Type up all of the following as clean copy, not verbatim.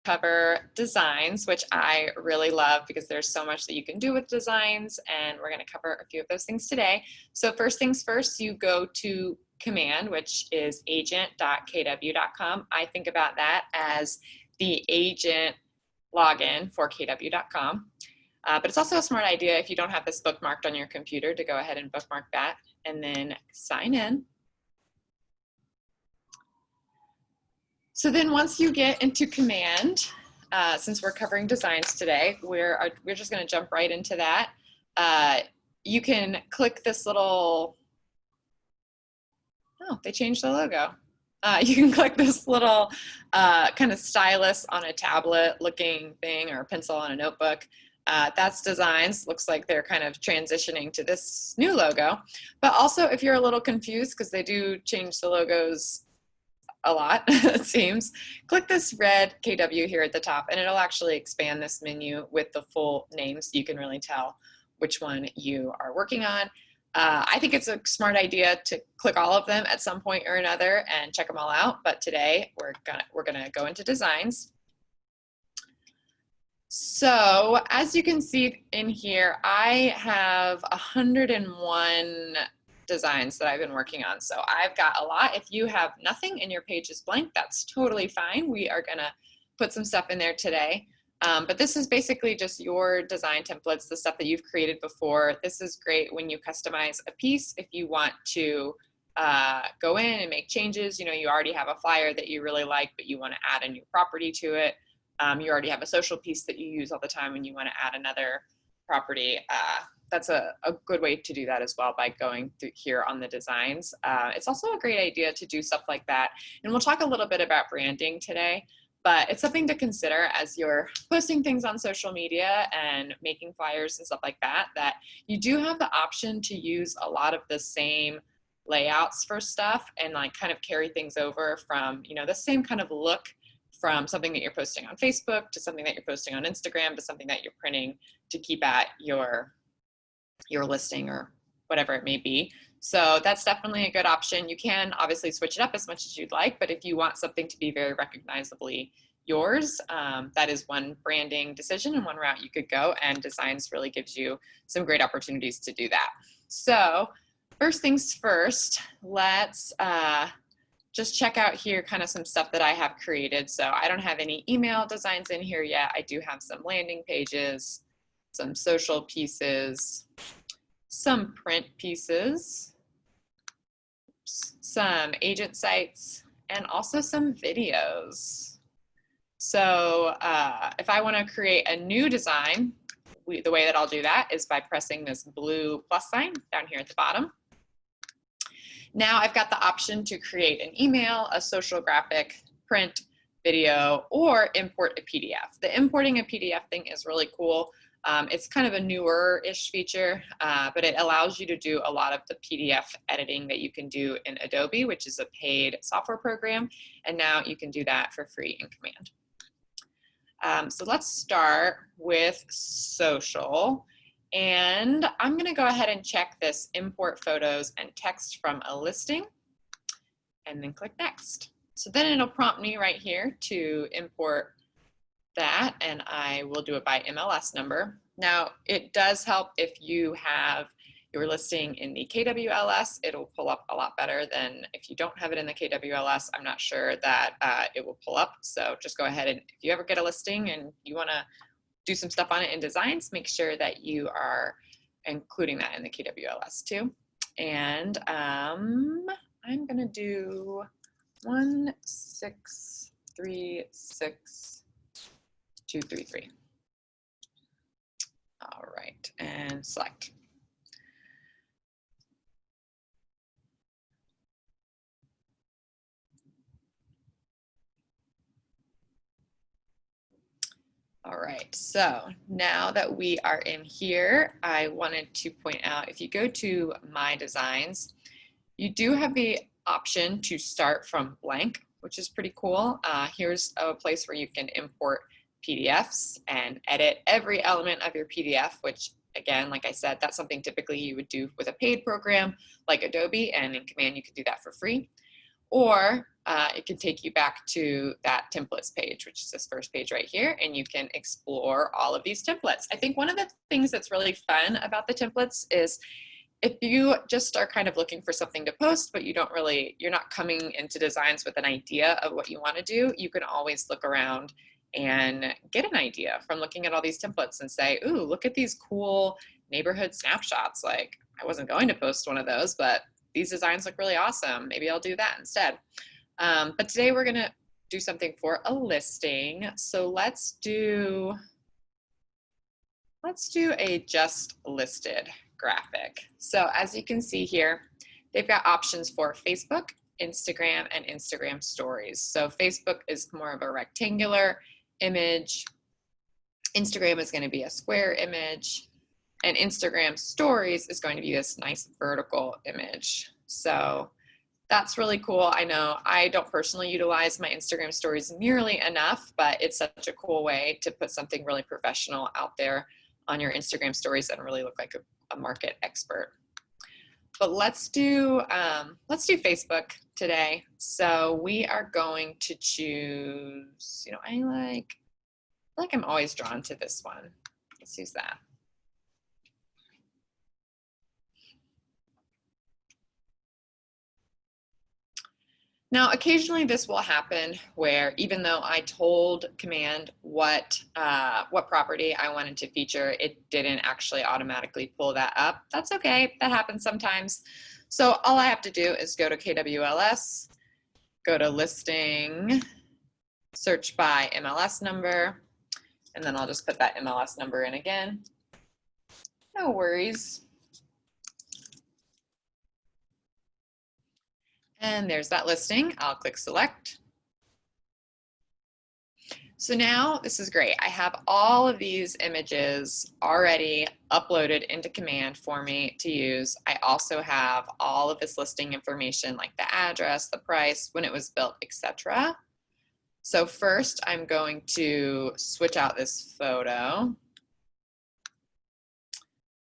cover designs, which I really love because there's so much that you can do with designs, and we're going to cover a few of those things today. So first things first, you go to command, which is agent.kw.com. I think about that as the agent login for kw.com. But it's also a smart idea if you don't have this bookmarked on your computer to go ahead and bookmark that and then sign in. So then once you get into command, since we're covering designs today, we're just going to jump right into that. You can click this little, oh, they changed the logo. You can click this little kind of stylus on a tablet looking thing or a pencil on a notebook. That's designs. Looks like they're kind of transitioning to this new logo. But also if you're a little confused, because they do change the logos a lot, it seems, click this red KW here at the top and it'll actually expand this menu with the full name so you can really tell which one you are working on. I think it's a smart idea to click all of them at some point or another and check them all out, but today we're gonna go into designs. So as you can see in here, I have 101 designs that I've been working on. So I've got a lot. If you have nothing and your page is blank, that's totally fine. We are gonna put some stuff in there today. But this is basically just your design templates, the stuff that you've created before. This is great when you customize a piece. If you want to go in and make changes, you know, you already have a flyer that you really like, but you want to add a new property to it. You already have a social piece that you use all the time and you want to add another property. That's a good way to do that as well by going through here on the designs. It's also a great idea to do stuff like that. And we'll talk a little bit about branding today, but it's something to consider as you're posting things on social media and making flyers and stuff like that, that you do have the option to use a lot of the same layouts for stuff and like kind of carry things over from, you know, the same kind of look from something that you're posting on Facebook to something that you're posting on Instagram to something that you're printing to keep at your listing or whatever it may be. So that's definitely a good option. You can obviously switch it up as much as you'd like, but if you want something to be very recognizably yours, that is one branding decision and one route you could go, and designs really gives you some great opportunities to do that. So first things first, let's just check out here kind of some stuff that I have created. So I don't have any email designs in here yet. I do have some landing pages, some social pieces, some print pieces, some agent sites, and also some videos. So if I want to create a new design, the way that I'll do that is by pressing this blue plus sign down here at the bottom. Now I've got the option to create an email, a social graphic, print, video, or import a PDF. The importing a PDF thing is really cool. It's kind of a newer-ish feature, but it allows you to do a lot of the PDF editing that you can do in Adobe, which is a paid software program, and now you can do that for free in Command. So let's start with social. And I'm going to go ahead and check this import photos and text from a listing and then click next. So then it'll prompt me right here to import that, and I will do it by MLS number. Now it does help if you have your listing in the KWLS, it'll pull up a lot better than if you don't have it in the KWLS. I'm not sure that it will pull up. So just go ahead and if you ever get a listing and you want to do some stuff on it in designs, make sure that you are including that in the KWLS too. And I'm gonna do 1636233. All right, and select. All right, so now that we are in here, I wanted to point out, if you go to My Designs, you do have the option to start from blank, which is pretty cool. Here's a place where you can import PDFs and edit every element of your PDF, which again, like I said, that's something typically you would do with a paid program like Adobe, and in Command you can do that for free. Or it can take you back to that templates page, which is this first page right here, and you can explore all of these templates. I think one of the things that's really fun about the templates is if you just are kind of looking for something to post, but you're not coming into designs with an idea of what you want to do, you can always look around and get an idea from looking at all these templates and say, ooh, look at these cool neighborhood snapshots. Like, I wasn't going to post one of those, but these designs look really awesome. Maybe I'll do that instead. But today we're gonna do something for a listing. So let's do a just listed graphic. So as you can see here, they've got options for Facebook, Instagram, and Instagram stories. So Facebook is more of a rectangular image. Instagram is going to be a square image, and Instagram stories is going to be this nice vertical image. So that's really cool. I know I don't personally utilize my Instagram stories nearly enough, but it's such a cool way to put something really professional out there on your Instagram stories and really look like a market expert. But let's do Facebook today. So we are going to choose, I like I'm always drawn to this one. Let's use that. Now, occasionally this will happen where even though I told Command what property I wanted to feature, it didn't actually automatically pull that up. That's okay, that happens sometimes. So all I have to do is go to KWLS, go to listing, search by MLS number, and then I'll just put that MLS number in again. No worries. And there's that listing. I'll click select. So now this is great. I have all of these images already uploaded into Command for me to use. I also have all of this listing information like the address, the price, when it was built, etc. So first I'm going to switch out this photo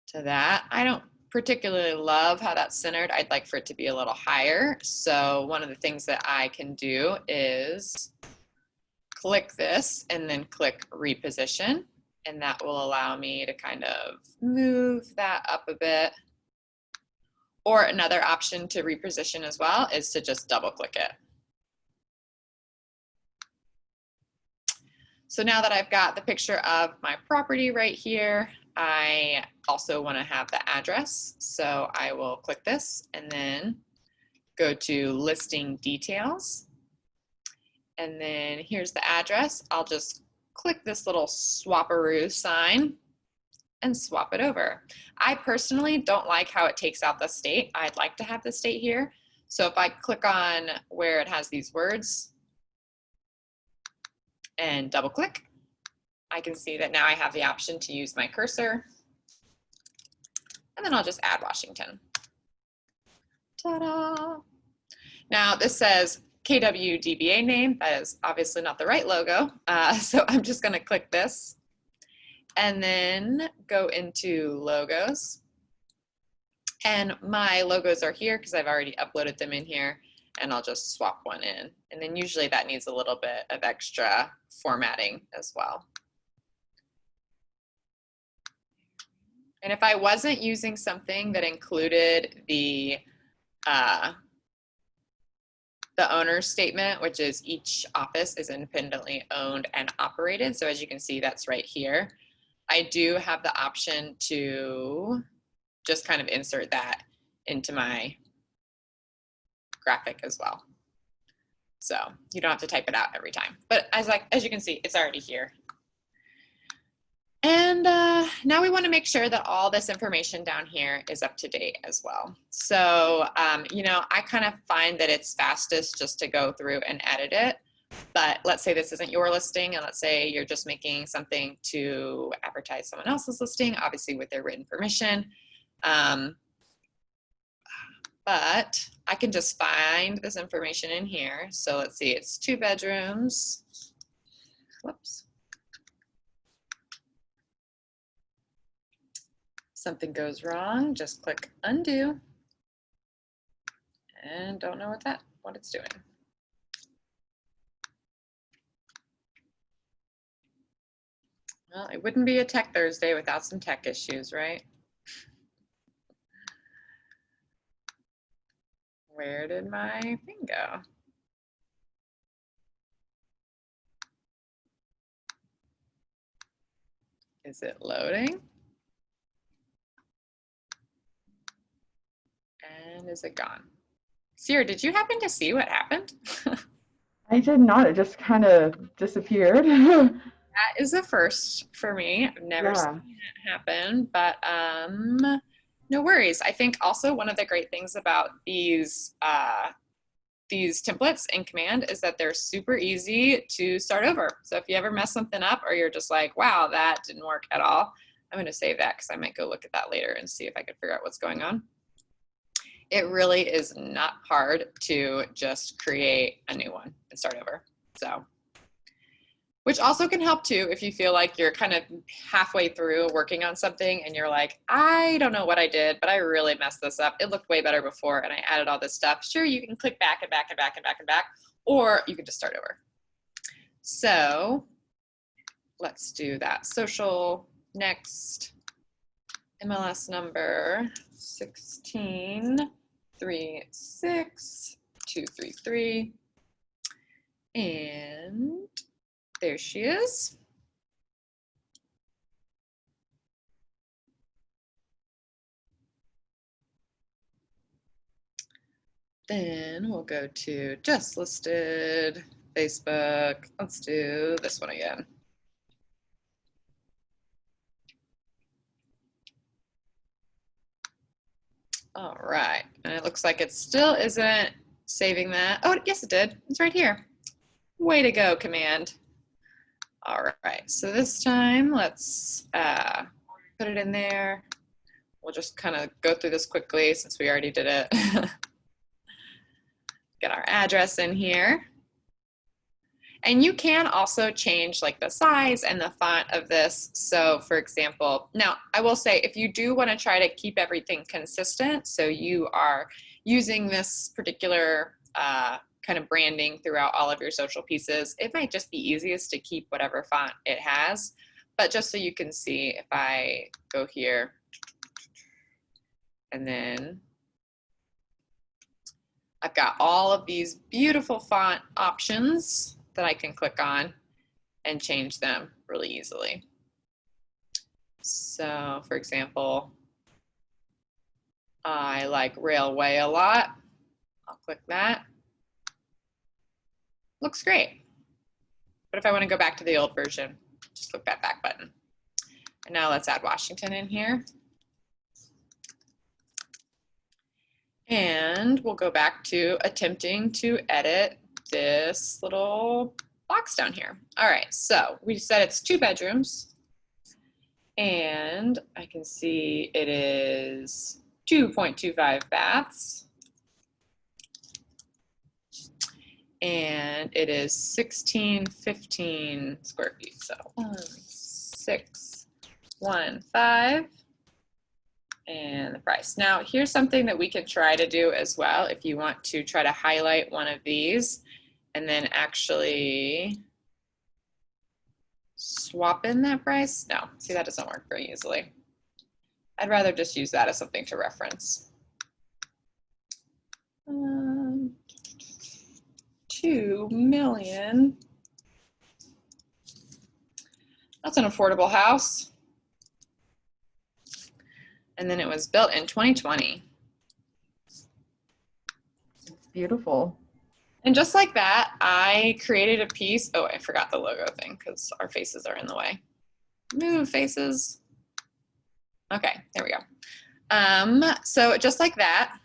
to that. I don't particularly love how that's centered. I'd like for it to be a little higher. So one of the things that I can do is click this and then click reposition, and that will allow me to kind of move that up a bit. Or another option to reposition as well is to just double click it. So now that I've got the picture of my property right here, I also want to have the address. So I will click this and then go to listing details. And then here's the address. I'll just click this little swaparoo sign and swap it over. I personally don't like how it takes out the state. I'd like to have the state here. So if I click on where it has these words and double click, I can see that now I have the option to use my cursor. And then I'll just add Washington. Ta-da! Now this says KWDBA name. That is obviously not the right logo. So I'm just going to click this and then go into logos. And my logos are here because I've already uploaded them in here, and I'll just swap one in. And then usually that needs a little bit of extra formatting as well. And if I wasn't using something that included the owner's statement, which is each office is independently owned and operated. So as you can see, that's right here. I do have the option to just kind of insert that into my graphic as well. So you don't have to type it out every time. But as you can see, it's already here. And now we want to make sure that all this information down here is up to date as well. So, I kind of find that it's fastest just to go through and edit it. But let's say this isn't your listing, and let's say you're just making something to advertise someone else's listing, obviously with their written permission. But I can just find this information in here. So let's see, it's 2 bedrooms. Whoops. Something goes wrong, just click undo. And don't know what that what it's doing. Well, it wouldn't be a Tech Thursday without some tech issues, right? Where did my thing go? Is it loading? And is it gone? Sierra, did you happen to see what happened? I did not. It just kind of disappeared. That is a first for me. I've never Yeah. seen it happen, but no worries. I think also one of the great things about these templates in Command is that they're super easy to start over. So if you ever mess something up or you're just like, wow, that didn't work at all, I'm going to save that because I might go look at that later and see if I can figure out what's going on. It really is not hard to just create a new one and start over. So, which also can help too if you feel like you're kind of halfway through working on something and you're like, I don't know what I did, but I really messed this up. It looked way better before and I added all this stuff. Sure, you can click back and back and back and back and back, or you can just start over. So let's do that. Social, next, MLS number 1636233. And there she is. Then we'll go to just listed, Facebook. Let's do this one again. All right, and it looks like it still isn't saving that. Oh, yes, it did. It's right here. Way to go, Command. All right, so this time let's put it in there. We'll just kind of go through this quickly since we already did it. Get our address in here. And you can also change like the size and the font of this. So for example, now I will say if you do want to try to keep everything consistent, so you are using this particular kind of branding throughout all of your social pieces, it might just be easiest to keep whatever font it has. But just so you can see, if I go here and then I've got all of these beautiful font options that I can click on and change them really easily. So for example, I like Railway a lot. I'll click that. Looks great. But if I want to go back to the old version, just click that back button. And now let's add Washington in here. And we'll go back to attempting to edit this little box down here. All right, so we said it's 2 bedrooms. And I can see it is 2.25 baths. And it is 1615 square feet. So 1615. And the price. Now, here's something that we can try to do as well if you want to try to highlight one of these and then actually swap in that price. No, see, that doesn't work very easily. I'd rather just use that as something to reference. 2 million. That's an affordable house. And then it was built in 2020. It's beautiful. And just like that, I created a piece. Oh, I forgot the logo thing because our faces are in the way. Move faces. Okay, there we go. So just like that,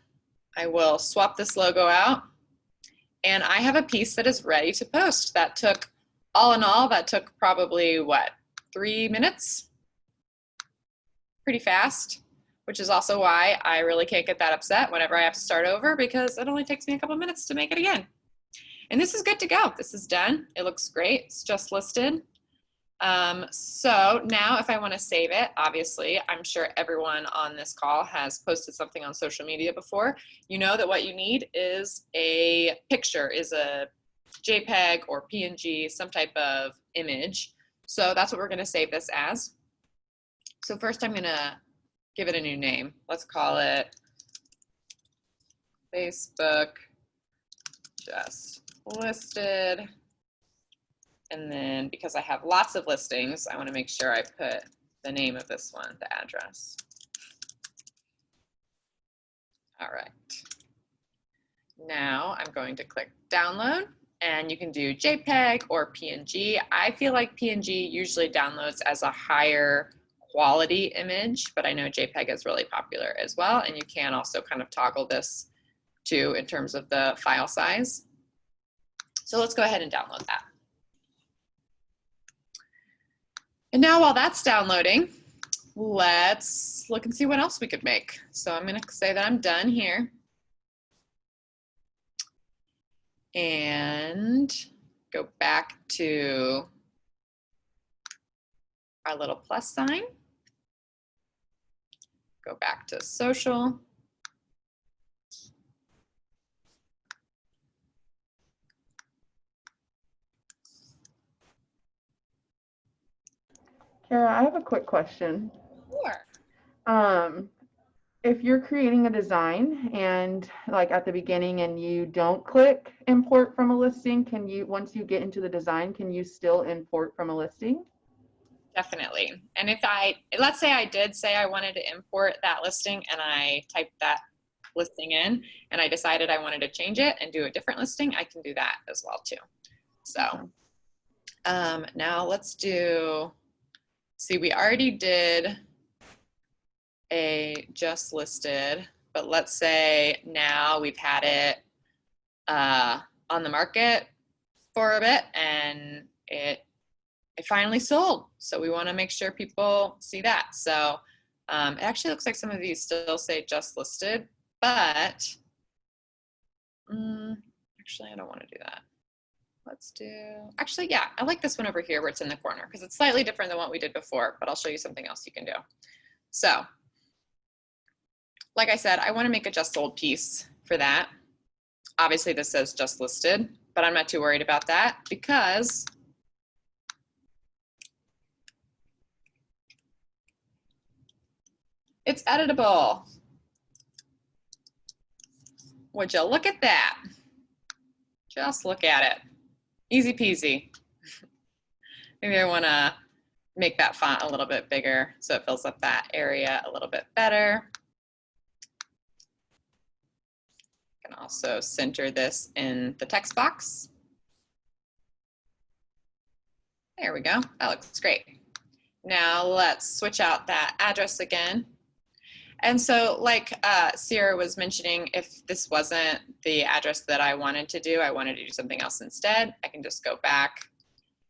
I will swap this logo out. And I have a piece that is ready to post. That took, all in all, that took probably, what, 3 minutes? Pretty fast. Which is also why I really can't get that upset whenever I have to start over, because it only takes me a couple minutes to make it again. And this is good to go. This is done. It looks great. It's just listed. So now if I want to save it, obviously, I'm sure everyone on this call has posted something on social media before. You know that what you need is a picture, is a JPEG or PNG, some type of image. So that's what we're going to save this as. So first I'm going to give it a new name. Let's call it Facebook Just Listed. And then because I have lots of listings, I want to make sure I put the name of this one, the address. All right. Now I'm going to click download, and you can do JPEG or PNG. I feel like PNG usually downloads as a higher quality image, but I know JPEG is really popular as well. And you can also kind of toggle this too in terms of the file size. So let's go ahead and download that. And now while that's downloading, let's look and see what else we could make. So I'm going to say that I'm done here. And go back to our little plus sign. Go back to social. Kara, I have a quick question. Sure. If you're creating a design and like at the beginning and you don't click import from a listing, can you, once you get into the design, can you still import from a listing? Definitely. And if let's say I did say I wanted to import that listing and I typed that listing in and I decided I wanted to change it and do a different listing, I can do that as well too. So now let's do, see, we already did a just listed, but let's say now we've had it on the market for a bit and it finally sold. So we want to make sure people see that. So it actually looks like some of these still say just listed, but actually I don't want to do that. Let's do, actually, yeah, I like this one over here where it's in the corner because it's slightly different than what we did before, but I'll show you something else you can do. So like I said, I want to make a just sold piece for that. Obviously this says just listed, but I'm not too worried about that because it's editable. Would you look at that? Just look at it. Easy peasy. Maybe I want to make that font a little bit bigger so it fills up that area a little bit better. I can also center this in the text box. There we go. That looks great. Now let's switch out that address again. And so like Sierra was mentioning, if this wasn't the address that I wanted to do, I wanted to do something else instead, I can just go back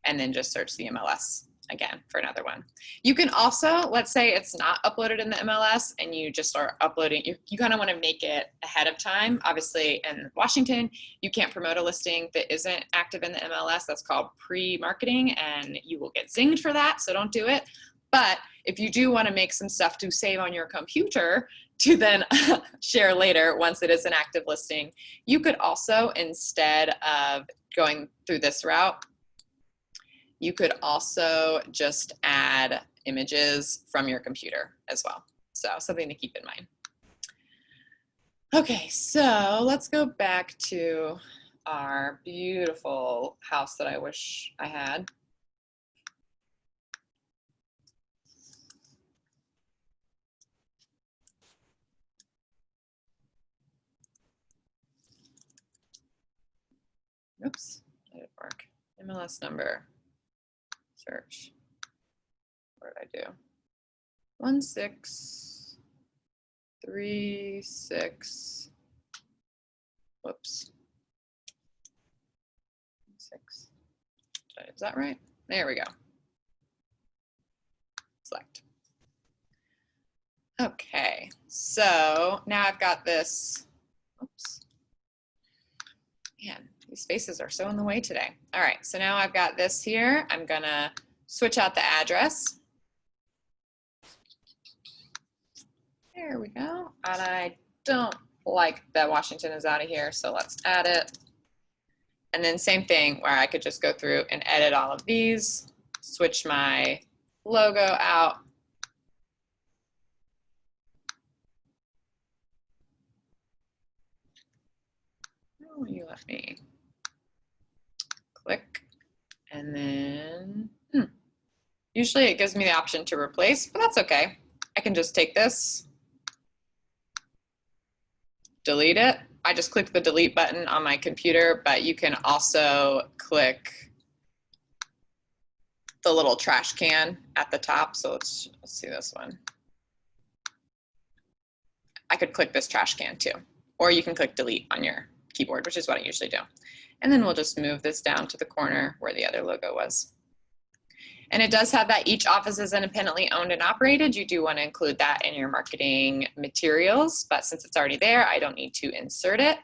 and then just search the MLS again for another one. You can also, let's say it's not uploaded in the MLS and you just are uploading, you kind of want to make it ahead of time. Obviously in Washington, you can't promote a listing that isn't active in the MLS. That's called pre-marketing and you will get zinged for that, so don't do it. But if you do want to make some stuff to save on your computer to then share later once it is an active listing, you could also, instead of going through this route, you could also just add images from your computer as well. So something to keep in mind. Okay, so let's go back to our beautiful house that I wish I had. Oops, that didn't work. MLS number, search. What did I do? 1636. Whoops. 6. Is that right? There we go. Select. Okay, so now I've got this. Oops. Man, these spaces are so in the way today. All right, so now I've got this here. I'm gonna switch out the address. There we go. And I don't like that Washington is out of here, so let's add it. And then same thing where I could just go through and edit all of these, switch my logo out. Oh, you let me click, and then usually it gives me the option to replace, but that's okay. I can just take this, delete it. I just clicked the delete button on my computer, but you can also click the little trash can at the top. So let's see this one. I could click this trash can too, or you can click delete on your keyboard, which is what I usually do. And then we'll just move this down to the corner where the other logo was. And it does have that each office is independently owned and operated. You do want to include that in your marketing materials, but since it's already there, I don't need to insert it.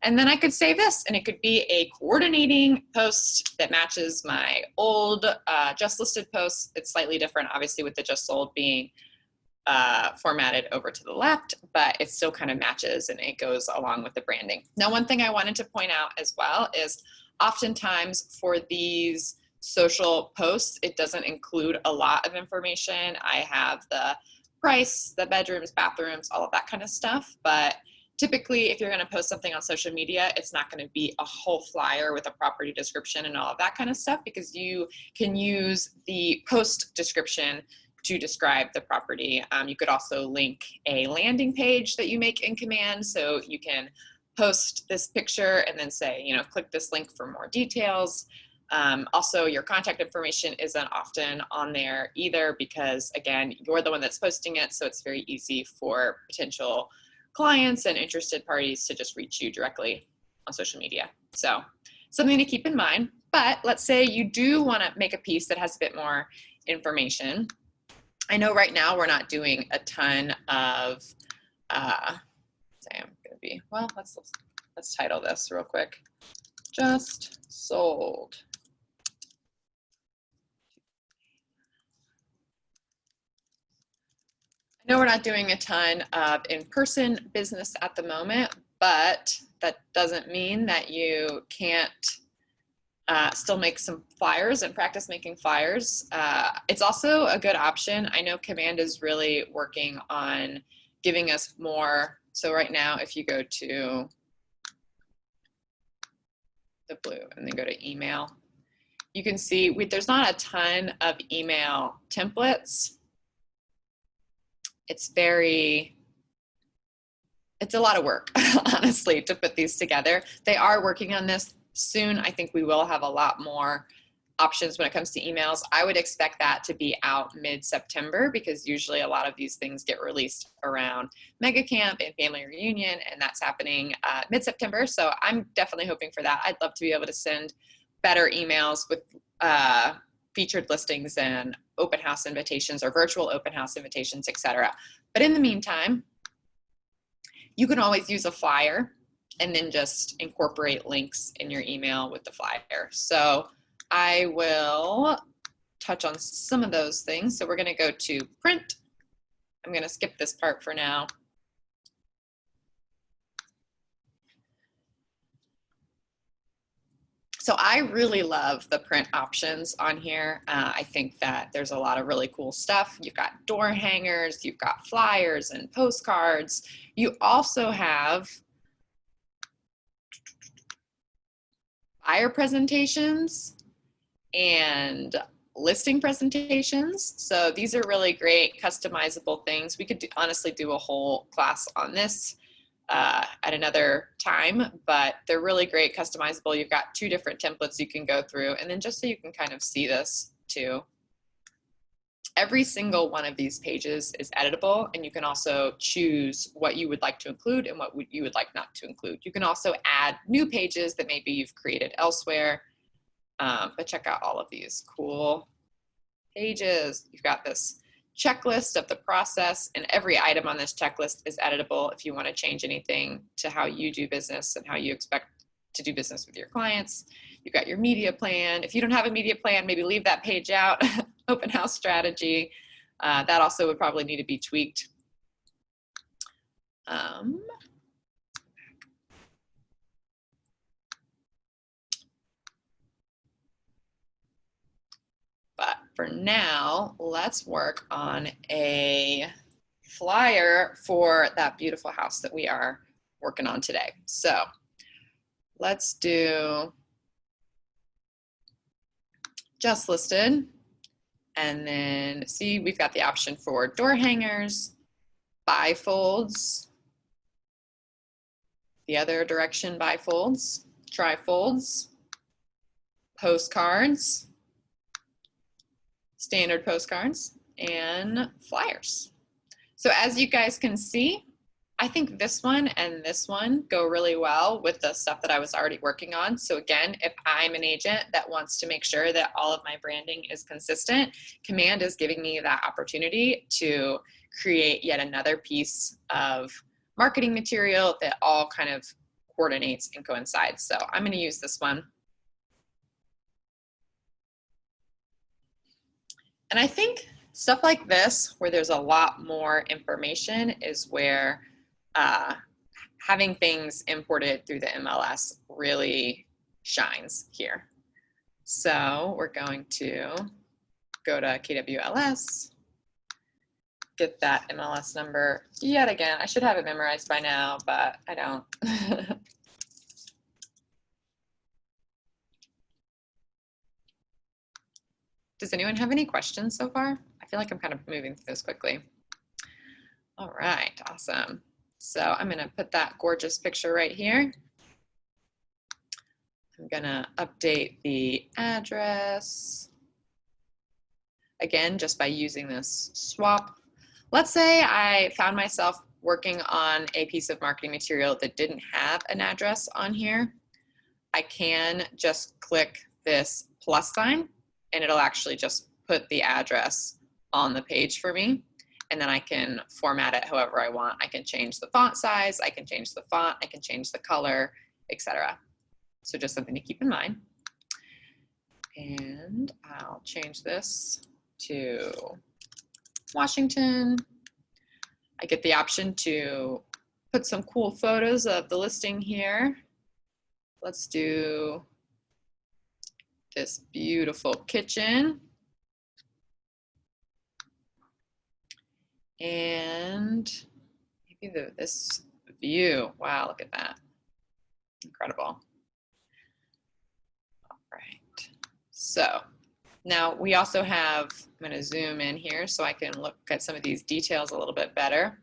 And then I could save this, and it could be a coordinating post that matches my old just listed posts. It's slightly different, obviously, with the just sold being formatted over to the left, but it still kind of matches and it goes along with the branding. Now, one thing I wanted to point out as well is oftentimes for these social posts, it doesn't include a lot of information. I have the price, the bedrooms, bathrooms, all of that kind of stuff, but typically, if you're going to post something on social media, it's not going to be a whole flyer with a property description and all of that kind of stuff, because you can use the post description to describe the property. You could also link a landing page that you make in Command, so you can post this picture and then say, you know, click this link for more details. Also, your contact information isn't often on there either because, again, you're the one that's posting it, so it's very easy for potential clients and interested parties to just reach you directly on social media. So something to keep in mind. But let's say you do want to make a piece that has a bit more information. I know right now we're not doing a ton of, say I'm going to be, well, let's title this real quick. Just sold. I know we're not doing a ton of in-person business at the moment, but that doesn't mean that you can't still make some flyers and practice making flyers. It's also a good option. I know Command is really working on giving us more. So right now, if you go to the blue and then go to email, you can see there's not a ton of email templates. It's a lot of work, honestly, to put these together. They are working on this. Soon, I think we will have a lot more options when it comes to emails. I would expect that to be out mid-September because usually a lot of these things get released around Mega Camp and Family Reunion, and that's happening mid-September. So I'm definitely hoping for that. I'd love to be able to send better emails with featured listings and open house invitations or virtual open house invitations, etc. But in the meantime, you can always use a flyer and then just incorporate links in your email with the flyer. So I will touch on some of those things. So we're going to go to print. I'm going to skip this part for now. So I really love the print options on here. I think that there's a lot of really cool stuff. You've got door hangers, you've got flyers and postcards. You also have buyer presentations and listing presentations. So these are really great customizable things. We could honestly do a whole class on this at another time, but they're really great customizable. You've got 2 different templates you can go through, and then just so you can kind of see this too, every single one of these pages is editable, and you can also choose what you would like to include and what you would like not to include. You can also add new pages that maybe you've created elsewhere, but check out all of these cool pages. You've got this checklist of the process, and every item on this checklist is editable if you want to change anything to how you do business and how you expect to do business with your clients. You've got your media plan. If you don't have a media plan, maybe leave that page out. Open house strategy. That also would probably need to be tweaked. But for now, let's work on a flyer for that beautiful house that we are working on today. So let's do just listed. And then see, we've got the option for door hangers, bifolds, the other direction bifolds, trifolds, postcards, standard postcards, and flyers. So as you guys can see, I think this one and this one go really well with the stuff that I was already working on. So again, if I'm an agent that wants to make sure that all of my branding is consistent, Command is giving me that opportunity to create yet another piece of marketing material that all kind of coordinates and coincides. So I'm going to use this one. And I think stuff like this, where there's a lot more information, is where having things imported through the MLS really shines here. So we're going to go to KWLS, get that MLS number yet again. I should have it memorized by now, but I don't. Does anyone have any questions so far? I feel like I'm kind of moving through this quickly. All right, awesome. So I'm gonna put that gorgeous picture right here. I'm gonna update the address. Again, just by using this swap. Let's say I found myself working on a piece of marketing material that didn't have an address on here. I can just click this plus sign and it'll actually just put the address on the page for me. And then I can format it however I want. I can change the font size, I can change the font, I can change the color, etc. So just something to keep in mind. And I'll change this to Washington. I get the option to put some cool photos of the listing here. Let's do this beautiful kitchen. And maybe this view. Wow, look at that. Incredible. All right. So now we also have, I'm going to zoom in here so I can look at some of these details a little bit better.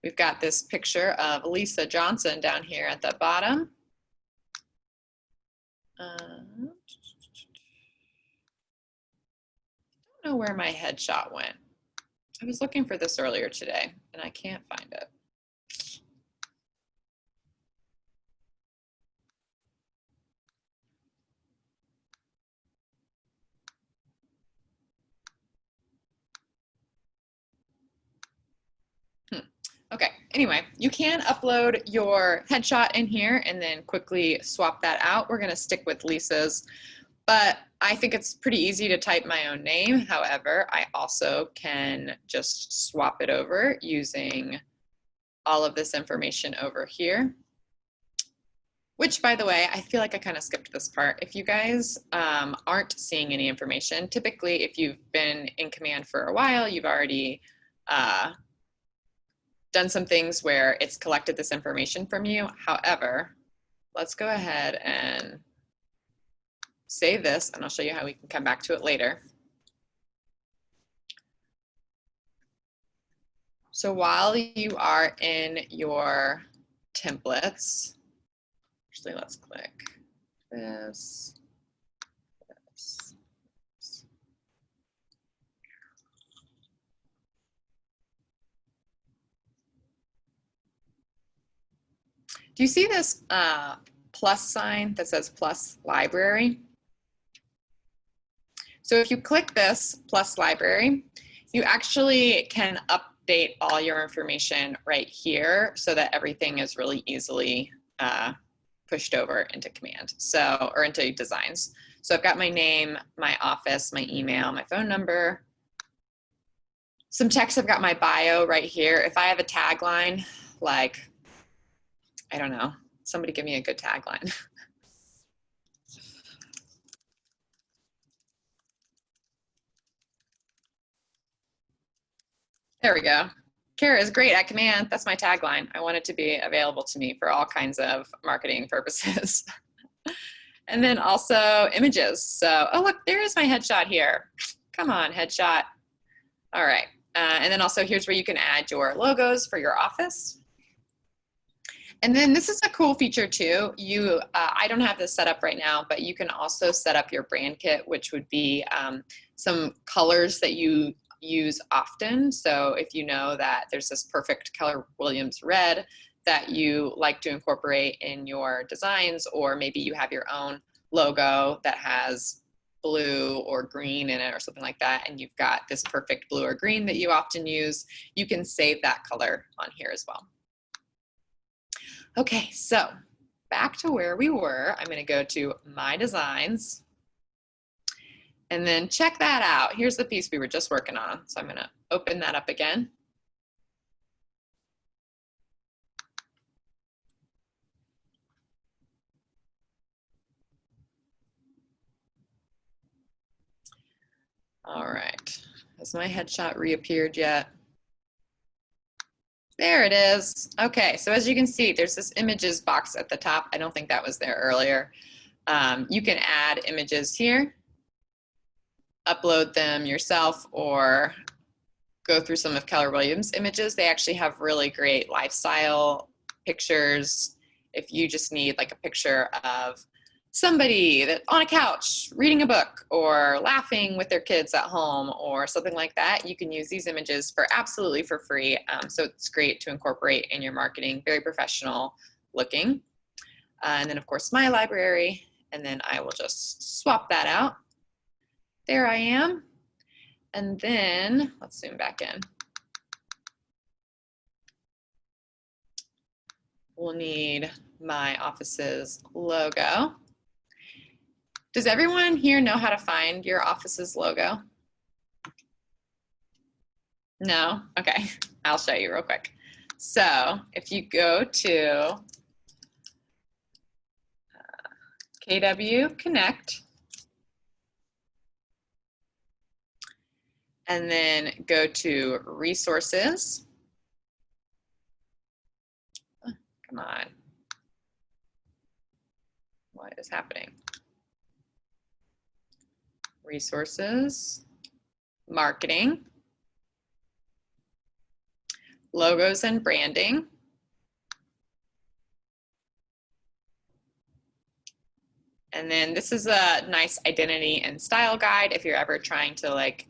We've got this picture of Lisa Johnson down here at the bottom. I don't know where my headshot went. I was looking for this earlier today and I can't find it. Okay, anyway, you can upload your headshot in here and then quickly swap that out. We're gonna stick with Lisa's, but I think it's pretty easy to type my own name. However, I also can just swap it over using all of this information over here. Which, by the way, I feel like I kind of skipped this part. If you guys aren't seeing any information, typically if you've been in Command for a while, you've already done some things where it's collected this information from you. However, let's go ahead and save this, and I'll show you how we can come back to it later. So while you are in your templates, actually let's click this. Do you see this plus sign that says plus library? So if you click this plus library, you actually can update all your information right here so that everything is really easily pushed over into Command, so, or into Designs. So I've got my name, my office, my email, my phone number, some text. I've got my bio right here. If I have a tagline, like, I don't know, somebody give me a good tagline. There we go. Kara is great at Command. That's my tagline. I want it to be available to me for all kinds of marketing purposes. And then also images. So, oh look, there is my headshot here. Come on, headshot. All right. And then also here's where you can add your logos for your office. And then this is a cool feature too. I don't have this set up right now, but you can also set up your brand kit, which would be some colors that you use often. So if you know that there's this perfect Keller Williams red that you like to incorporate in your designs, or maybe you have your own logo that has blue or green in it or something like that, and you've got this perfect blue or green that you often use, you can save that color on here as well. Okay, so back to where we were. I'm going to go to My Designs and then check that out. Here's the piece we were just working on. So I'm going to open that up again. All right, has my headshot reappeared yet? There it is. Okay, so as you can see, there's this images box at the top. I don't think that was there earlier. You can add images here, upload them yourself, or go through some of Keller Williams images. They actually have really great lifestyle pictures. If you just need like a picture of somebody that on a couch reading a book or laughing with their kids at home or something like that, you can use these images for absolutely for free. So it's great to incorporate in your marketing, very professional looking. And then of course my library, and then I will just swap that out. There I am. And then let's zoom back in. We'll need my office's logo. Does everyone here know how to find your office's logo? No? Okay, I'll show you real quick. So if you go to KW Connect, and then go to Resources. Oh, come on. What is happening? Resources, Marketing, Logos and Branding. And then this is a nice identity and style guide if you're ever trying to like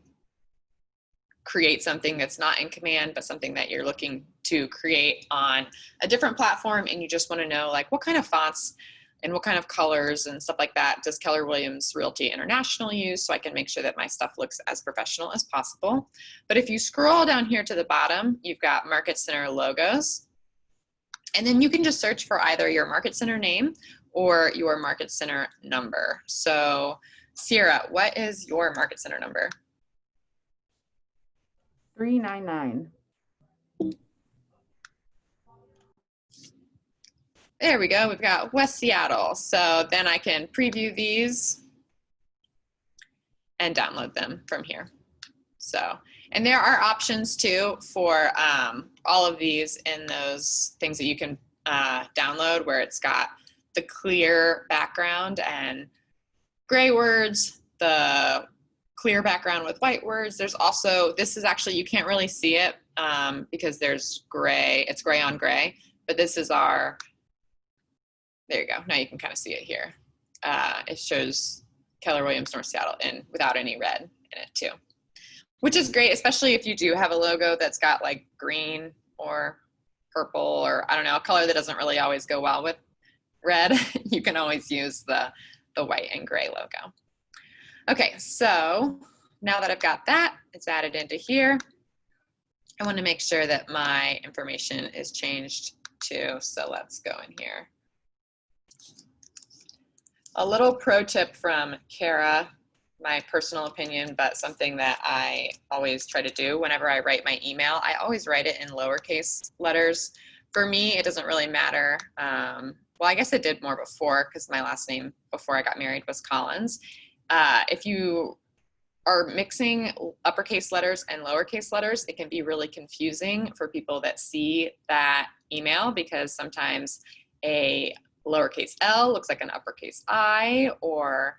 create something that's not in Command, but something that you're looking to create on a different platform, and you just want to know like what kind of fonts and what kind of colors and stuff like that does Keller Williams Realty International use, so I can make sure that my stuff looks as professional as possible. But if you scroll down here to the bottom, you've got Market Center logos, and then you can just search for either your Market Center name or your Market Center number. So Sierra, what is your Market Center number? 399. There we go, we've got West Seattle. So then I can preview these and download them from here. So, and there are options too for all of these in those things that you can download, where it's got the clear background and gray words, the clear background with white words. There's also, this is actually, you can't really see it because there's gray, it's gray on gray, but this is our, there you go. Now you can kind of see it here. It shows Keller Williams North Seattle without any red in it too, which is great, especially if you do have a logo that's got like green or purple, or I don't know, a color that doesn't really always go well with red. You can always use the white and gray logo. Okay, so now that I've got that, it's added into here. I want to make sure that my information is changed too, so let's go in here. A little pro tip from Kara, my personal opinion, but something that I always try to do whenever I write my email, I always write it in lowercase letters. For me, it doesn't really matter. Well, I guess it did more before because my last name before I got married was Collins. If you are mixing uppercase letters and lowercase letters, it can be really confusing for people that see that email because sometimes a lowercase l looks like an uppercase I or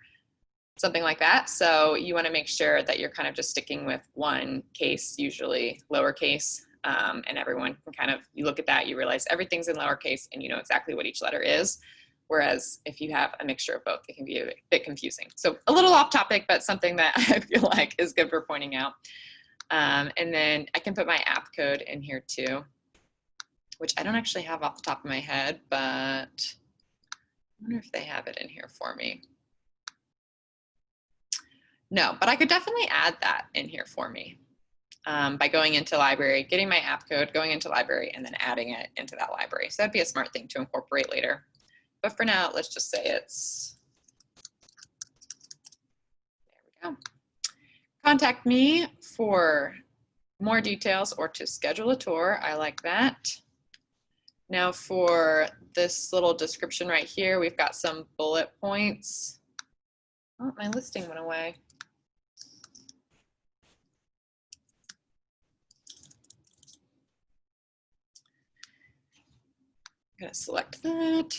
something like that. So you want to make sure that you're kind of just sticking with one case, usually lowercase, and everyone can kind of, you look at that, you realize everything's in lowercase and you know exactly what each letter is. Whereas if you have a mixture of both, it can be a bit confusing. So a little off topic, but something that I feel like is good for pointing out. And then I can put my app code in here too, which I don't actually have off the top of my head, but I wonder if they have it in here for me. No, but I could definitely add that in here for me by going into library, getting my app code, going into library, and then adding it into that library. So that'd be a smart thing to incorporate later. But for now, let's just say it's, there we go. Contact me for more details or to schedule a tour. I like that. Now for this little description right here, we've got some bullet points. Oh, my listing went away. I'm going to select that,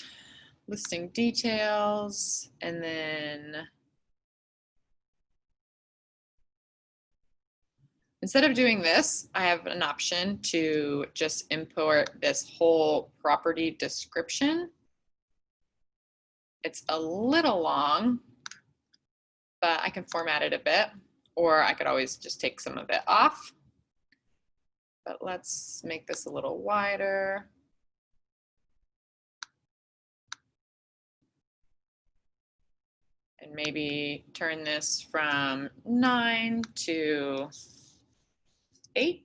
listing details, and then instead of doing this, I have an option to just import this whole property description. It's a little long, but I can format it a bit, or I could always just take some of it off. But let's make this a little wider. And maybe turn this from 9 to 8.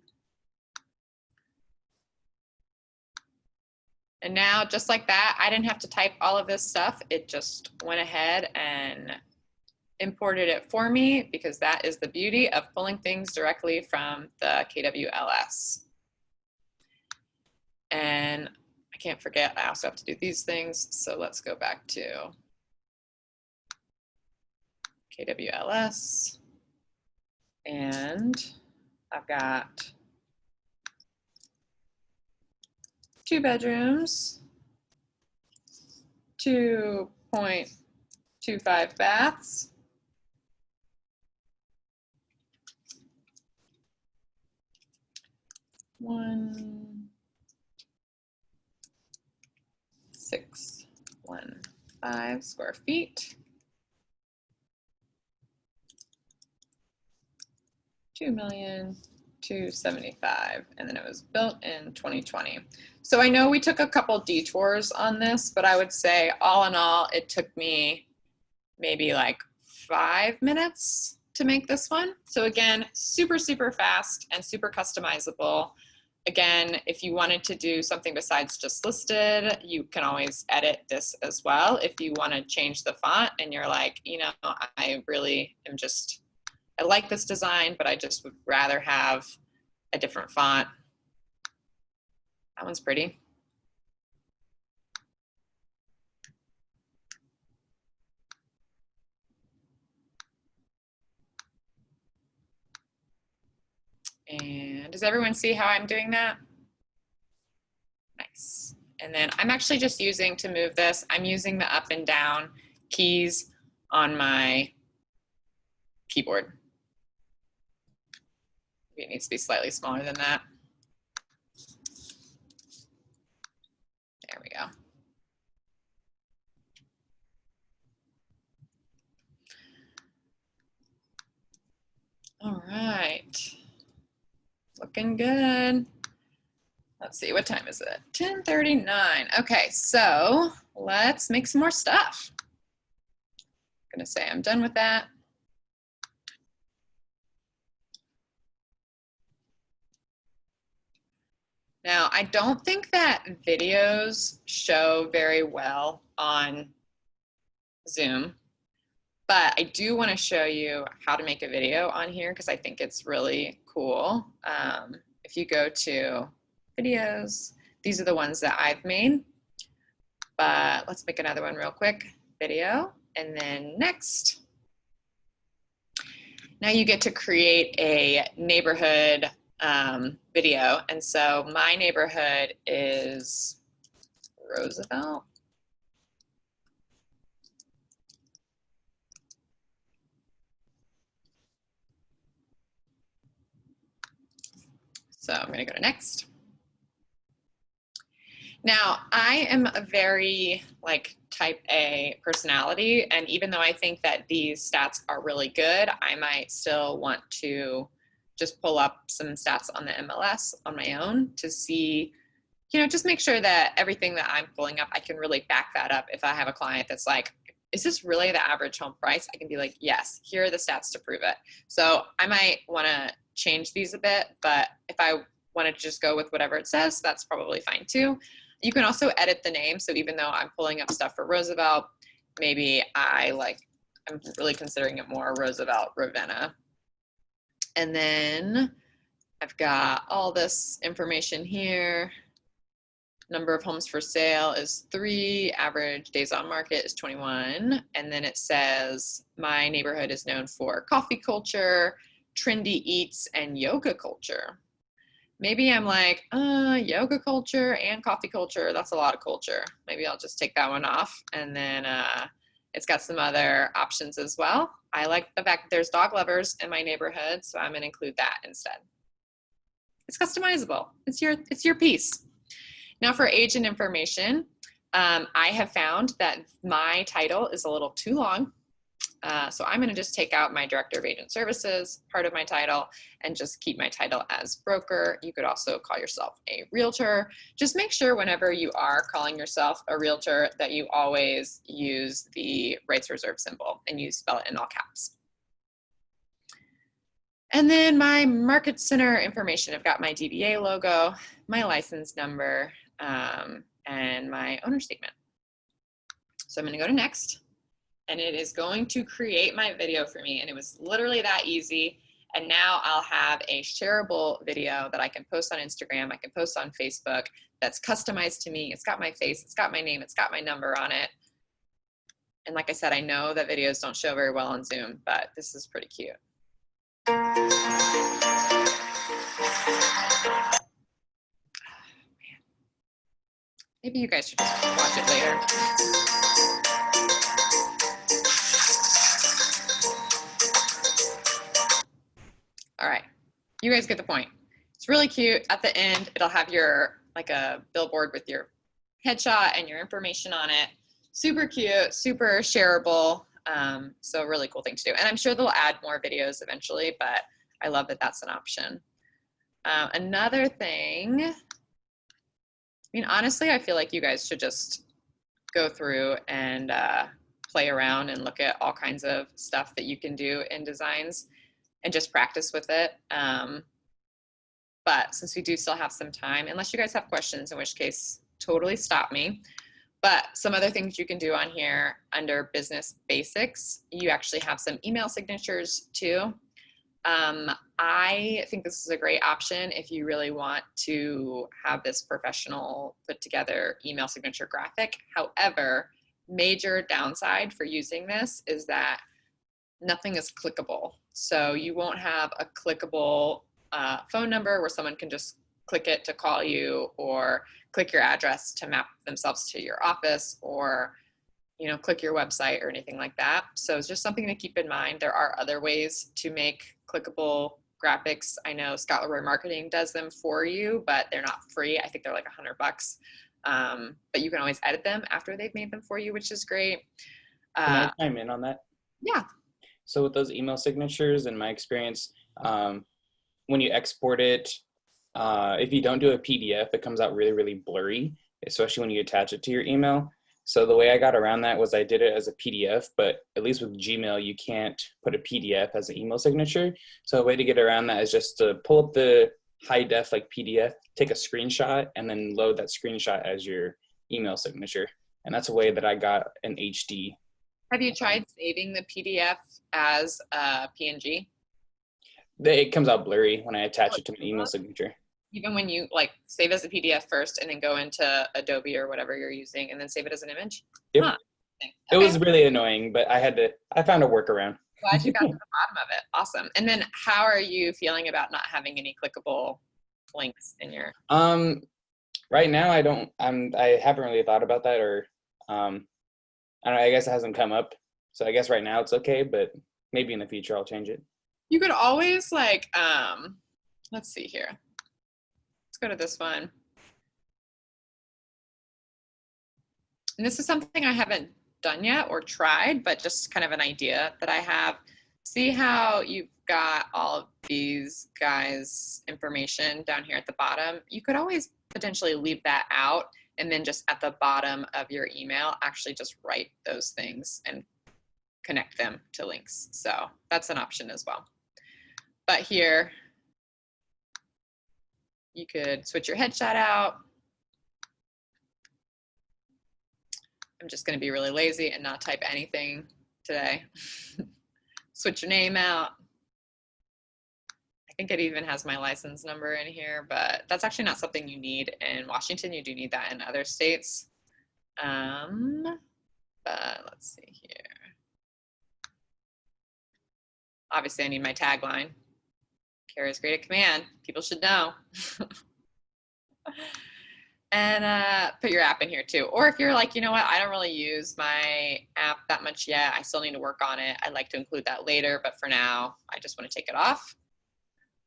And now, just like that, I didn't have to type all of this stuff. It just went ahead and imported it for me because that is the beauty of pulling things directly from the KWLS. And I can't forget, I also have to do these things. So let's go back to KWLS. And I've got 2 bedrooms, 2.25 baths, one 615 square feet, 2,275,000, and then it was built in 2020. So I know we took a couple detours on this, but I would say all in all, it took me maybe like 5 minutes to make this one. So again, super, super fast and super customizable. Again, if you wanted to do something besides just listed, you can always edit this as well. If you want to change the font and you're like, you know, I really am just, I like this design, but I just would rather have a different font. That one's pretty. And does everyone see how I'm doing that? Nice. And then I'm actually just using, to move this, I'm using the up and down keys on my keyboard. Maybe it needs to be slightly smaller than that. There we go. All right. Looking good. Let's see, what time is it? 10:39. Okay, so let's make some more stuff. I'm gonna say I'm done with that. Now, I don't think that videos show very well on Zoom, but I do want to show you how to make a video on here because I think it's really cool. If you go to videos, these are the ones that I've made, but let's make another one real quick. Video, and then next. Now you get to create a neighborhood video. And so my neighborhood is Roosevelt. So I'm going to go to next. Now, I am a very like type A personality, and even though I think that these stats are really good, I might still want to just pull up some stats on the MLS on my own to see, you know, just make sure that everything that I'm pulling up, I can really back that up. If I have a client that's like, is this really the average home price? I can be like, yes, here are the stats to prove it. So I might want to change these a bit, but if I wanted to just go with whatever it says, that's probably fine too. You can also edit the name. So even though I'm pulling up stuff for Roosevelt, maybe I'm really considering it more Roosevelt Ravenna. And then I've got all this information here. Number of homes for sale is 3, average days on market is 21. And then it says my neighborhood is known for coffee culture, trendy eats, and yoga culture. Maybe I'm like, yoga culture and coffee culture, that's a lot of culture. Maybe I'll just take that one off. And then it's got some other options as well. I like the fact that there's dog lovers in my neighborhood, so I'm gonna include that instead. It's customizable, it's your piece. Now for age and information, I have found that my title is a little too long. So I'm going to just take out my Director of Agent Services, part of my title, and just keep my title as broker. You could also call yourself a realtor. Just make sure whenever you are calling yourself a realtor that you always use the rights reserved symbol and you spell it in all caps. And then my market center information, I've got my DBA logo, my license number, and my owner statement. So I'm going to go to next. And it is going to create my video for me. And it was literally that easy. And now I'll have a shareable video that I can post on Instagram. I can post on Facebook that's customized to me. It's got my face, it's got my name, it's got my number on it. And like I said, I know that videos don't show very well on Zoom, but this is pretty cute. Maybe you guys should just watch it later. All right, you guys get the point. It's really cute. At the end, it'll have your, like a billboard with your headshot and your information on it. Super cute, super shareable. So really cool thing to do. And I'm sure they'll add more videos eventually, but I love that that's an option. Another thing, I mean, honestly, I feel like you guys should just go through and play around and look at all kinds of stuff that you can do in designs and just practice with it. But since we do still have some time, unless you guys have questions, in which case totally stop me. But some other things you can do on here under business basics, you actually have some email signatures too. I think this is a great option if you really want to have this professional put together email signature graphic. However, major downside for using this is that nothing is clickable. So you won't have a clickable phone number where someone can just click it to call you, or click your address to map themselves to your office, or click your website or anything like that. So it's just something to keep in mind. There are other ways to make clickable graphics. I know Scott Leroy Marketing does them for you, but they're not free. I think they're like $100. But you can always edit them after they've made them for you, which is great. Can I chime in on that? Yeah. So with those email signatures, in my experience, when you export it, if you don't do a PDF, it comes out really, really blurry, especially when you attach it to your email. So the way I got around that was I did it as a PDF, but at least with Gmail, you can't put a PDF as an email signature. So a way to get around that is just to pull up the high def like PDF, take a screenshot, and then load that screenshot as your email signature. And that's a way that I got an HD Have you tried saving the PDF as a PNG? It comes out blurry when I attach it to my email signature. Even when you like save as a PDF first and then go into Adobe or whatever you're using and then save it as an image? Yep. Huh. It Okay. was really annoying, but I found a workaround. Glad you got to the bottom of it. Awesome. And then how are you feeling about not having any clickable links in your? Right now I haven't really thought about that, or I don't know, I guess it hasn't come up. So I guess right now it's okay, but maybe in the future I'll change it. You could always like, let's see here. Let's go to this one. And this is something I haven't done yet or tried, but just kind of an idea that I have. See how you've got all of these guys' information down here at the bottom? You could always potentially leave that out and then just at the bottom of your email, actually just write those things and connect them to links. So that's an option as well. But here, you could switch your headshot out. I'm just going to be really lazy and not type anything today. Switch your name out. I think it even has my license number in here, but that's actually not something you need in Washington. You do need that in other states. But let's see here. Obviously, I need my tagline. Kara is great at command. People should know. And put your app in here too. Or if you're like, you know what, I don't really use my app that much yet. I still need to work on it. I'd like to include that later, but for now, I just want to take it off.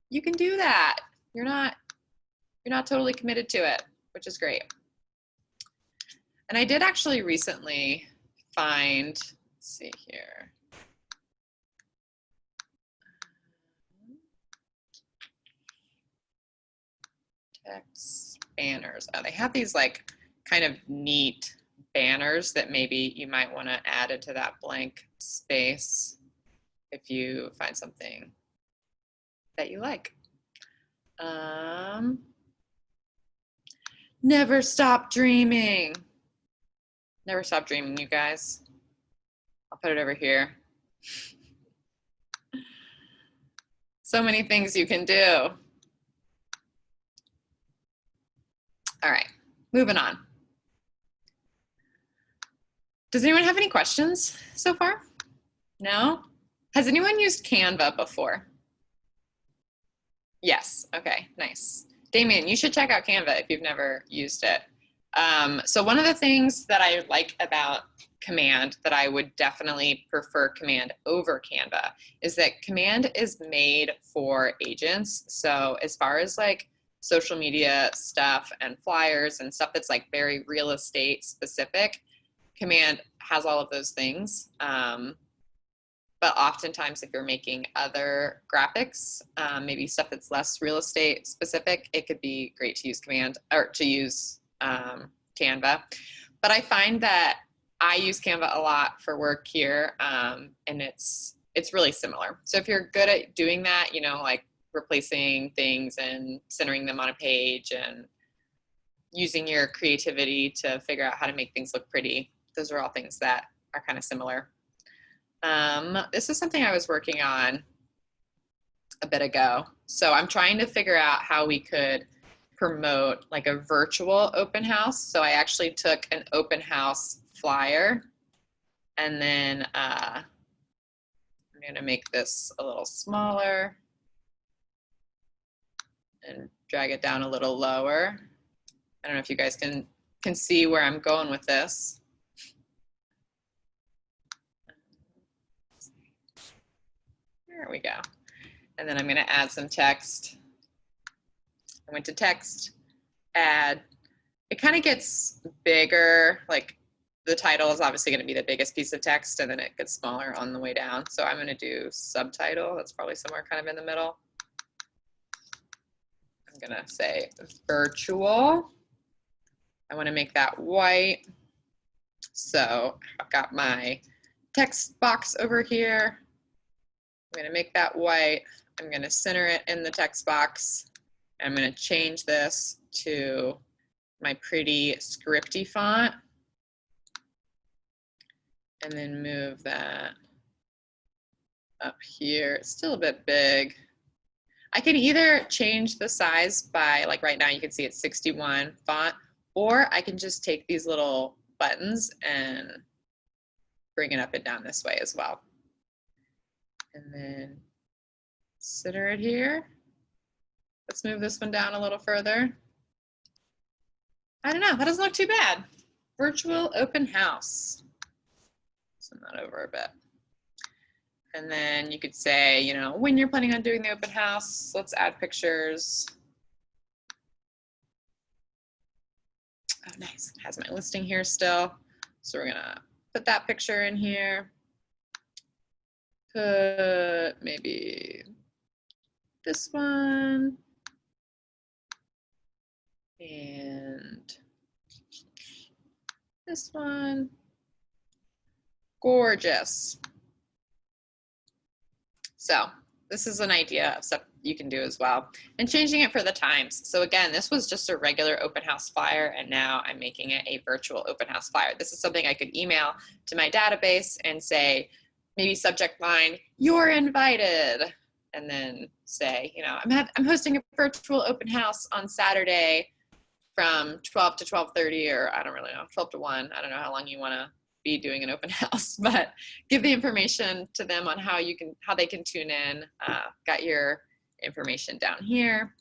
You can do that. You're not totally committed to it, which is great. And I did actually recently find, let's see here. Text banners. Oh, they have these like kind of neat banners that maybe you might want to add into that blank space if you find something that you like. Never stop dreaming. Never stop dreaming, you guys. I'll put it over here. So many things you can do. All right, moving on. Does anyone have any questions so far? No? Has anyone used Canva before? Yes, okay, nice. Damien, you should check out Canva if you've never used it. So one of the things that I like about Command, that I would definitely prefer Command over Canva, is that Command is made for agents. So as far as like social media stuff and flyers and stuff that's like very real estate specific, Command has all of those things. But oftentimes if you're making other graphics, maybe stuff that's less real estate specific, it could be great to use Command or to use Canva. But I find that I use Canva a lot for work here, and it's really similar. So if you're good at doing that, you know, like replacing things and centering them on a page and using your creativity to figure out how to make things look pretty, those are all things that are kind of similar. This is something I was working on a bit ago. So I'm trying to figure out how we could promote like a virtual open house. So I actually took an open house flyer, and then I'm going to make this a little smaller and drag it down a little lower. I don't know if you guys can see where I'm going with this. There we go. And then I'm going to add some text. I went to text, add. It kind of gets bigger. Like the title is obviously going to be the biggest piece of text, and then it gets smaller on the way down. So I'm going to do subtitle. That's probably somewhere kind of in the middle. I'm going to say virtual. I want to make that white. So I've got my text box over here. I'm going to make that white. I'm going to center it in the text box. I'm going to change this to my pretty scripty font. and then move that up here. It's still a bit big. I can either change the size by, like right now you can see it's 61 font, or I can just take these little buttons and bring it up and down this way as well. And then center it here. Let's move this one down a little further. I don't know, that doesn't look too bad. Virtual open house. Send that over a bit. And then you could say, you know, when you're planning on doing the open house, let's add pictures. Oh, nice. It has my listing here still. So we're gonna put that picture in here. Put maybe this one. And this one. Gorgeous. So this is an idea of stuff you can do as well. And changing it for the times. So again, this was just a regular open house flyer, and now I'm making it a virtual open house flyer. This is something I could email to my database and say, maybe subject line, "You're invited." And then say, you know, I'm hosting a virtual open house on Saturday from 12 to 12:30, or I don't really know, 12 to 1. I don't know how long you want to be doing an open house, but give the information to them on how they can tune in. Got your information down here.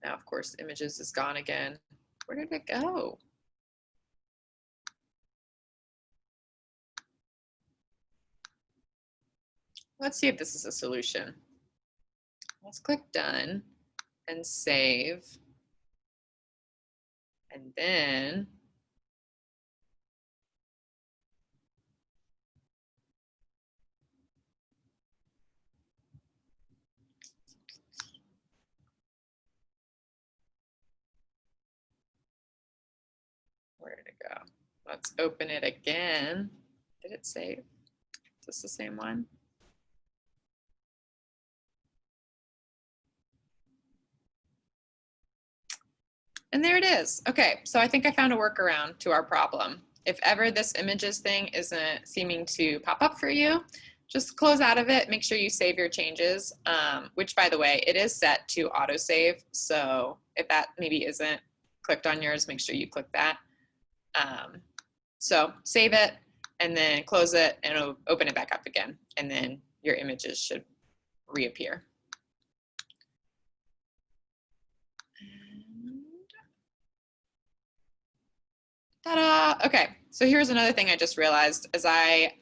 Now, of course, images is gone again. Where did it go? Let's see if this is a solution. Let's click done and save. And then where did it go? Let's open it again. Did it save? Is this the same one? And there it is. Okay, so I think I found a workaround to our problem. If ever this images thing isn't seeming to pop up for you, just close out of it, make sure you save your changes, which by the way, it is set to autosave. So if that maybe isn't clicked on yours, make sure you click that. So save it and then close it and it'll open it back up again. And then your images should reappear. Ta-da! Okay, so here's another thing I just realized. As I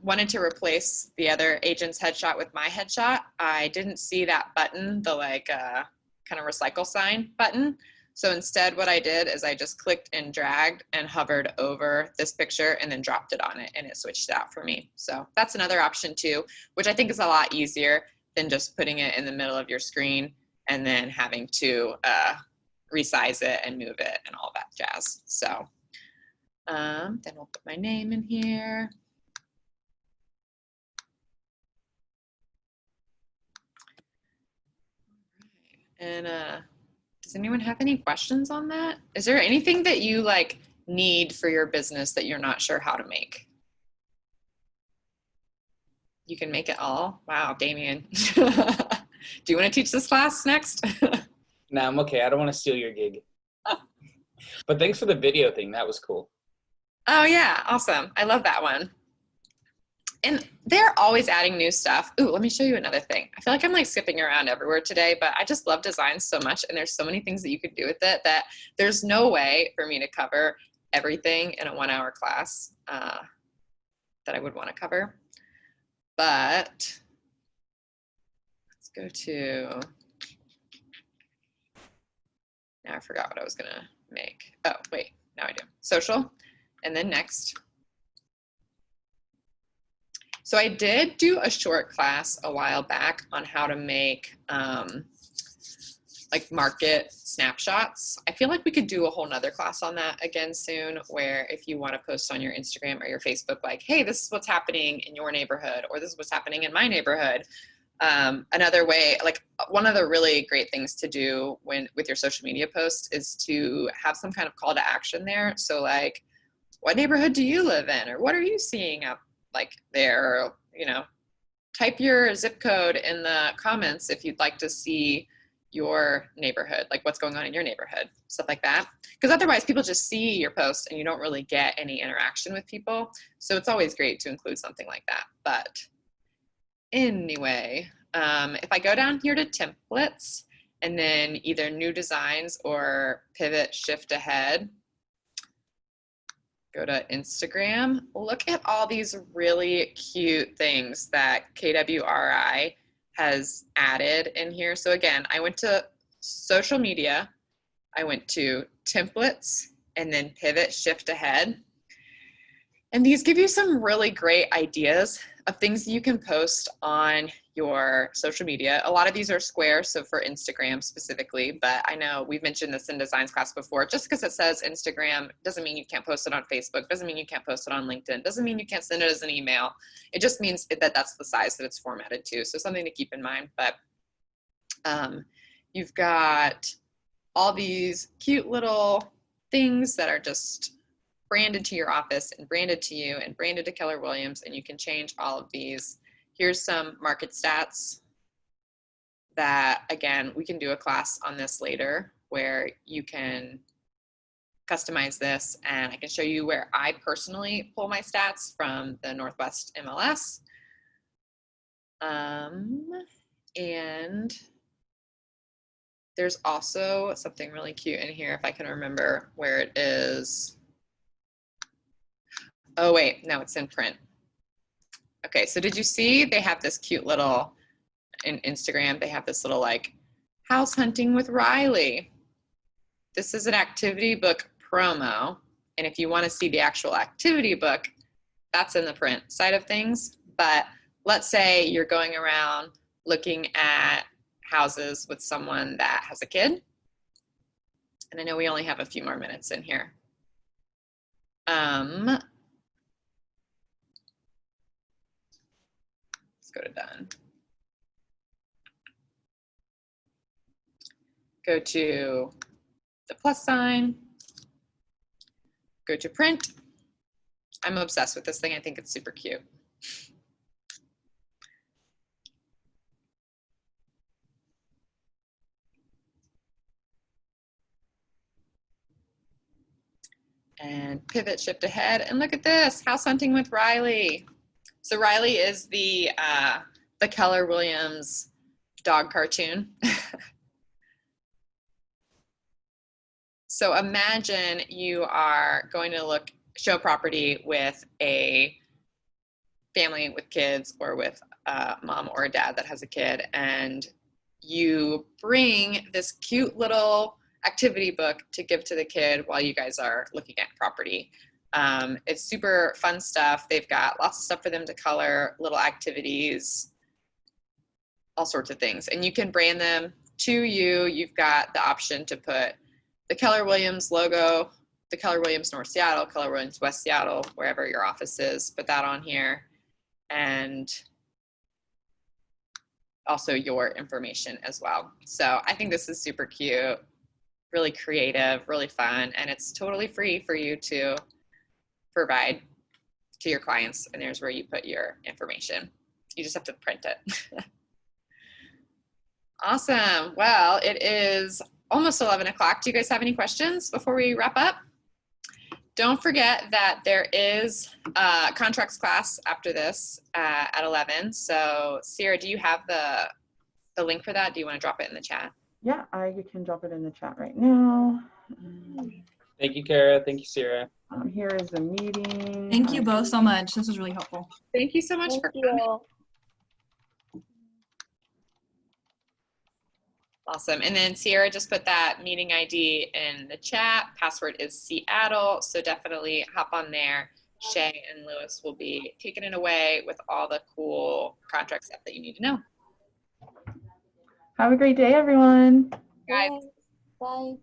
wanted to replace the other agent's headshot with my headshot, I didn't see that button, the like kind of recycle sign button. So instead what I did is I just clicked and dragged and hovered over this picture and then dropped it on it, and it switched it out for me. So that's another option too, which I think is a lot easier than just putting it in the middle of your screen and then having to resize it and move it and all that jazz. So then we'll put my name in here. And does anyone have any questions on that? Is there anything that you like need for your business that you're not sure how to make? You can make it all? Wow, Damien. Do you want to teach this class next? No, I'm okay. I don't want to steal your gig. But thanks for the video thing. That was cool. Oh yeah, awesome. I love that one. And they're always adding new stuff. Ooh, let me show you another thing. I feel like I'm like skipping around everywhere today, but I just love design so much, and there's so many things that you could do with it that there's no way for me to cover everything in a 1-hour class that I would want to cover. But let's go to, now I forgot what I was gonna make. Oh, wait, now I do. Social, and then next. So I did do a short class a while back on how to make like market snapshots. I feel like we could do a whole nother class on that again soon, where if you want to post on your Instagram or your Facebook, like, hey, this is what's happening in your neighborhood, or this is what's happening in my neighborhood. Another way, like one of the really great things to do with your social media posts is to have some kind of call to action there. So like, what neighborhood do you live in? Or what are you seeing up like there? Or, type your zip code in the comments if you'd like to see your neighborhood, like what's going on in your neighborhood, stuff like that. Because otherwise people just see your post and you don't really get any interaction with people. So it's always great to include something like that. But anyway, if I go down here to templates and then either new designs or pivot shift ahead, go to Instagram, look at all these really cute things that KWRI has added in here. So again, I went to social media, I went to templates, and then pivot shift ahead. And these give you some really great ideas of things you can post on your social media. A lot of these are square, so for Instagram specifically, but I know we've mentioned this in designs class before. Just because it says Instagram doesn't mean you can't post it on Facebook, doesn't mean you can't post it on LinkedIn, doesn't mean you can't send it as an email. It just means that that's the size that it's formatted to, so something to keep in mind. But you've got all these cute little things that are just branded to your office and branded to you and branded to Keller Williams, and you can change all of these. Here's some market stats that, again, we can do a class on this later where you can customize this, and I can show you where I personally pull my stats from the Northwest MLS. And there's also something really cute in here, if I can remember where it is. Oh wait, no, it's in print. Okay, so did you see they have this cute little, in Instagram, they have this little like house hunting with Riley. This is an activity book promo. And if you want to see the actual activity book, that's in the print side of things. But let's say you're going around looking at houses with someone that has a kid. And I know we only have a few more minutes in here. Go to done. Go to the plus sign. Go to print. I'm obsessed with this thing. I think it's super cute. And pivot shift ahead. And look at this, house hunting with Riley. So Riley is the Keller Williams dog cartoon. So imagine you are going to show property with a family with kids or with a mom or a dad that has a kid, and you bring this cute little activity book to give to the kid while you guys are looking at property. It's super fun stuff. They've got lots of stuff for them to color, little activities, all sorts of things. And you can brand them to you. You've got the option to put the Keller Williams logo, the Keller Williams North Seattle, Keller Williams West Seattle, wherever your office is, put that on here. And also your information as well. So I think this is super cute, really creative, really fun, and it's totally free for you to provide to your clients. And there's where you put your information. You just have to print it. Awesome. Well, it is almost 11 o'clock. Do you guys have any questions before we wrap up? Don't forget that there is a contracts class after this at 11. So Sierra, do you have the link for that? Do you want to drop it in the chat? Yeah, I can drop it in the chat right now. Thank you, Kara. Thank you, Sarah. Here is the meeting. Thank you both so much. This was really helpful. Thank you so much for coming. Awesome. And then Sierra just put that meeting ID in the chat. Password is Seattle. So definitely hop on there. Shay and Lewis will be taking it away with all the cool contract stuff that you need to know. Have a great day, everyone. Guys. Bye.